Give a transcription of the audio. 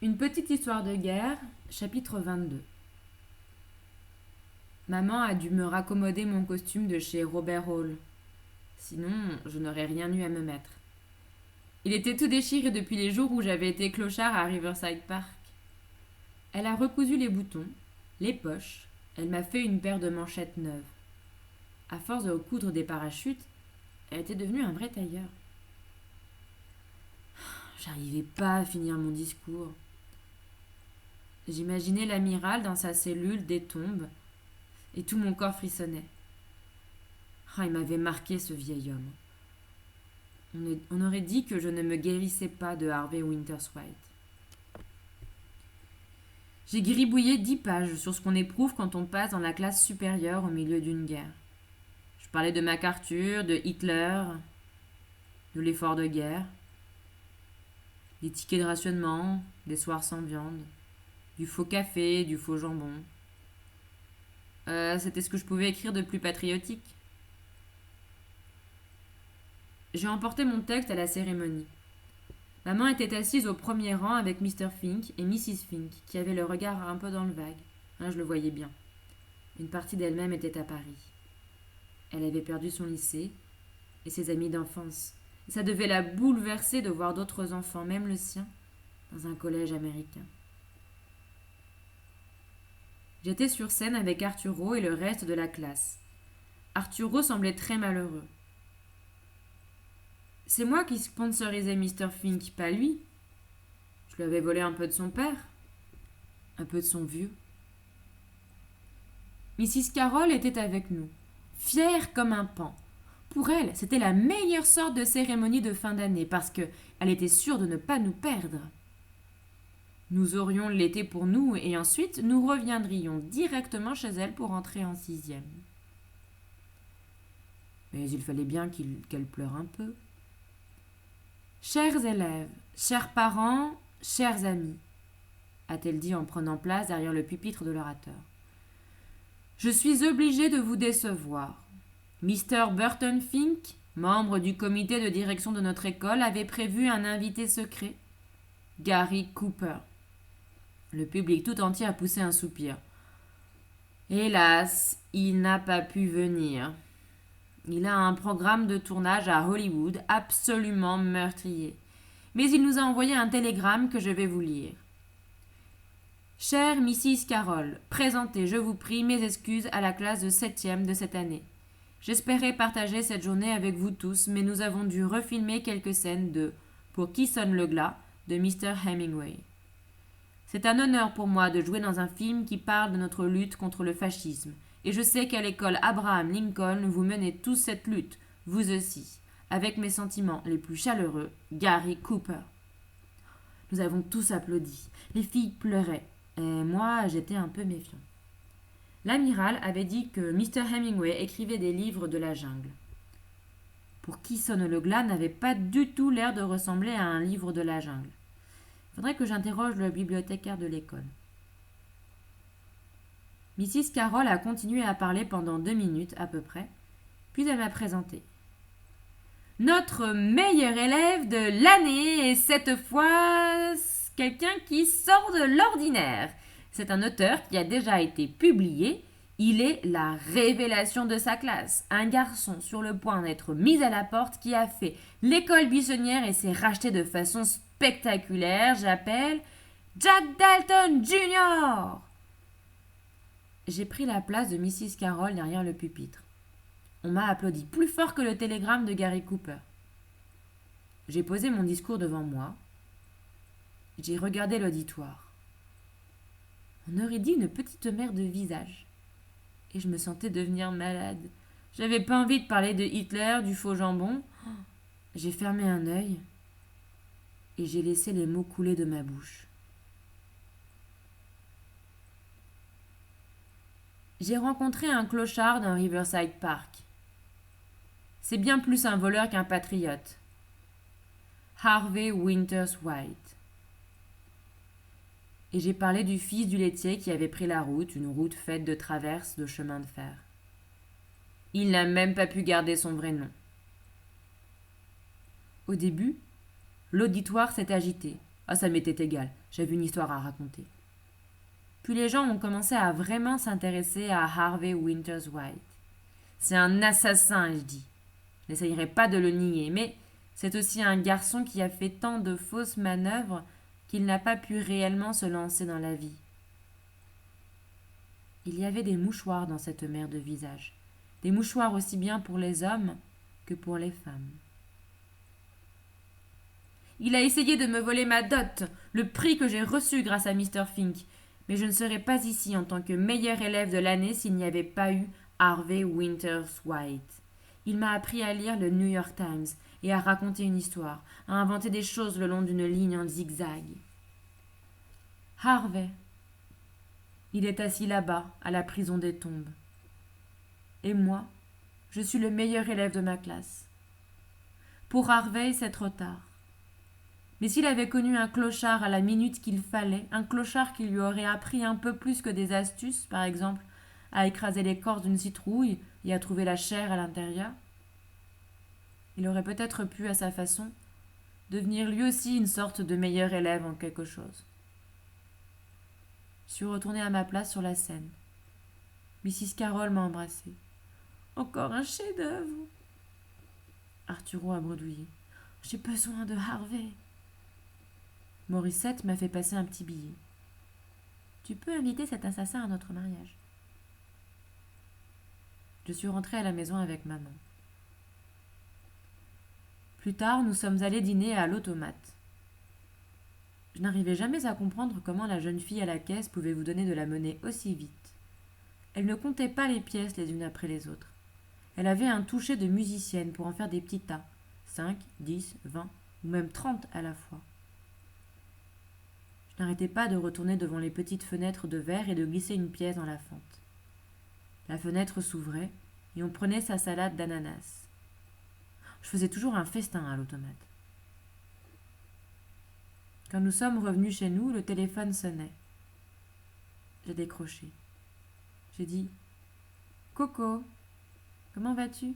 Une petite histoire de guerre, chapitre 22. Maman a dû me raccommoder mon costume de chez Robert Hall. Sinon, je n'aurais rien eu à me mettre. Il était tout déchiré depuis les jours où j'avais été clochard à Riverside Park. Elle a recousu les boutons, les poches, elle m'a fait une paire de manchettes neuves. À force de coudre des parachutes, elle était devenue un vrai tailleur. J'arrivais pas à finir mon discours. J'imaginais l'amiral dans sa cellule des tombes, et tout mon corps frissonnait. Il m'avait marqué, ce vieil homme. On aurait dit que je ne me guérissais pas de Harvey Winterswhite. J'ai gribouillé 10 pages sur ce qu'on éprouve quand on passe dans la classe supérieure au milieu d'une guerre. Je parlais de MacArthur, de Hitler, de l'effort de guerre, des tickets de rationnement, des soirs sans viande, du faux café, du faux jambon. C'était ce que je pouvais écrire de plus patriotique. J'ai emporté mon texte à la cérémonie. Maman était assise au premier rang avec Mr. Fink et Mrs. Fink, qui avaient le regard un peu dans le vague. Je le voyais bien. Une partie d'elle-même était à Paris. Elle avait perdu son lycée et ses amis d'enfance. Et ça devait la bouleverser de voir d'autres enfants, même le sien, dans un collège américain. J'étais sur scène avec Arturo et le reste de la classe. Arturo semblait très malheureux. C'est moi qui sponsorisais Mr. Fink, pas lui. Je lui avais volé un peu de son père, un peu de son vieux. Mrs. Carroll était avec nous, fière comme un paon. Pour elle, c'était la meilleure sorte de cérémonie de fin d'année parce qu'elle était sûre de ne pas nous perdre. Nous aurions l'été pour nous et ensuite nous reviendrions directement chez elle pour entrer en 6e. Mais il fallait bien qu'elle pleure un peu. Chers élèves, chers parents, chers amis, a-t-elle dit en prenant place derrière le pupitre de l'orateur. Je suis obligée de vous décevoir. Mr. Burton Fink, membre du comité de direction de notre école, avait prévu un invité secret, Gary Cooper. Le public tout entier a poussé un soupir. Hélas, il n'a pas pu venir. Il a un programme de tournage à Hollywood absolument meurtrier. Mais il nous a envoyé un télégramme que je vais vous lire. Chère Mrs. Carroll, présentez, je vous prie, mes excuses à la classe de 7e de cette année. J'espérais partager cette journée avec vous tous, mais nous avons dû refilmer quelques scènes de Pour qui sonne le glas de Mr. Hemingway. C'est un honneur pour moi de jouer dans un film qui parle de notre lutte contre le fascisme. Et je sais qu'à l'école Abraham Lincoln, vous menez tous cette lutte, vous aussi, avec mes sentiments les plus chaleureux, Gary Cooper. Nous avons tous applaudi. Les filles pleuraient, et moi, j'étais un peu méfiant. L'amiral avait dit que Mr. Hemingway écrivait des livres de la jungle. Pour qui sonne le glas n'avait pas du tout l'air de ressembler à un livre de la jungle. Il faudrait que j'interroge le bibliothécaire de l'école. Mrs. Carroll a continué à parler pendant 2 minutes à peu près, puis elle m'a présenté. Notre meilleur élève de l'année est cette fois quelqu'un qui sort de l'ordinaire. C'est un auteur qui a déjà été publié. Il est la révélation de sa classe. Un garçon sur le point d'être mis à la porte qui a fait l'école buissonnière et s'est racheté de façon spectaculaire. J'appelle Jack Dalton Jr. J'ai pris la place de Mrs. Carroll derrière le pupitre. On m'a applaudi plus fort que le télégramme de Gary Cooper. J'ai posé mon discours devant moi. J'ai regardé l'auditoire. On aurait dit une petite mère de visage. Et je me sentais devenir malade. J'avais pas envie de parler de Hitler, du faux jambon. J'ai fermé un œil et j'ai laissé les mots couler de ma bouche. J'ai rencontré un clochard dans Riverside Park. C'est bien plus un voleur qu'un patriote. Harvey Winterswhite. Et j'ai parlé du fils du laitier qui avait pris la route, une route faite de traverses de chemin de fer. Il n'a même pas pu garder son vrai nom. Au début, l'auditoire s'est agité. Ça m'était égal. J'avais une histoire à raconter. Puis les gens ont commencé à vraiment s'intéresser à Harvey Winters White. C'est un assassin, ai-je dit. Je n'essayerai pas de le nier, mais c'est aussi un garçon qui a fait tant de fausses manœuvres qu'il n'a pas pu réellement se lancer dans la vie. Il y avait des mouchoirs dans cette mer de visages, des mouchoirs aussi bien pour les hommes que pour les femmes. Il a essayé de me voler ma dot, le prix que j'ai reçu grâce à Mr. Fink, mais je ne serais pas ici en tant que meilleur élève de l'année s'il n'y avait pas eu Harvey Winters White. Il m'a appris à lire le New York Times et à raconter une histoire, à inventer des choses le long d'une ligne en zigzag. Harvey. Il est assis là-bas, à la prison des tombes. Et moi, je suis le meilleur élève de ma classe. Pour Harvey, c'est trop tard. Mais s'il avait connu un clochard à la minute qu'il fallait, un clochard qui lui aurait appris un peu plus que des astuces, par exemple, à écraser l'écorce d'une citrouille et à trouver la chair à l'intérieur, il aurait peut-être pu, à sa façon, devenir lui aussi une sorte de meilleur élève en quelque chose. Je suis retournée à ma place sur la scène. Mrs. Carroll m'a embrassée. « Encore un chef-d'œuvre !» Arturo a bredouillé. « J'ai besoin de Harvey. » Morissette m'a fait passer un petit billet. « Tu peux inviter cet assassin à notre mariage. » Je suis rentrée à la maison avec maman. Plus tard, nous sommes allés dîner à l'automate. Je n'arrivais jamais à comprendre comment la jeune fille à la caisse pouvait vous donner de la monnaie aussi vite. Elle ne comptait pas les pièces les unes après les autres. Elle avait un toucher de musicienne pour en faire des petits tas, 5, 10, 20 ou même 30 à la fois. Je n'arrêtais pas de retourner devant les petites fenêtres de verre et de glisser une pièce dans la fente. La fenêtre s'ouvrait et on prenait sa salade d'ananas. Je faisais toujours un festin à l'automate. Quand nous sommes revenus chez nous, le téléphone sonnait. J'ai décroché. J'ai dit « Coco, comment vas-tu »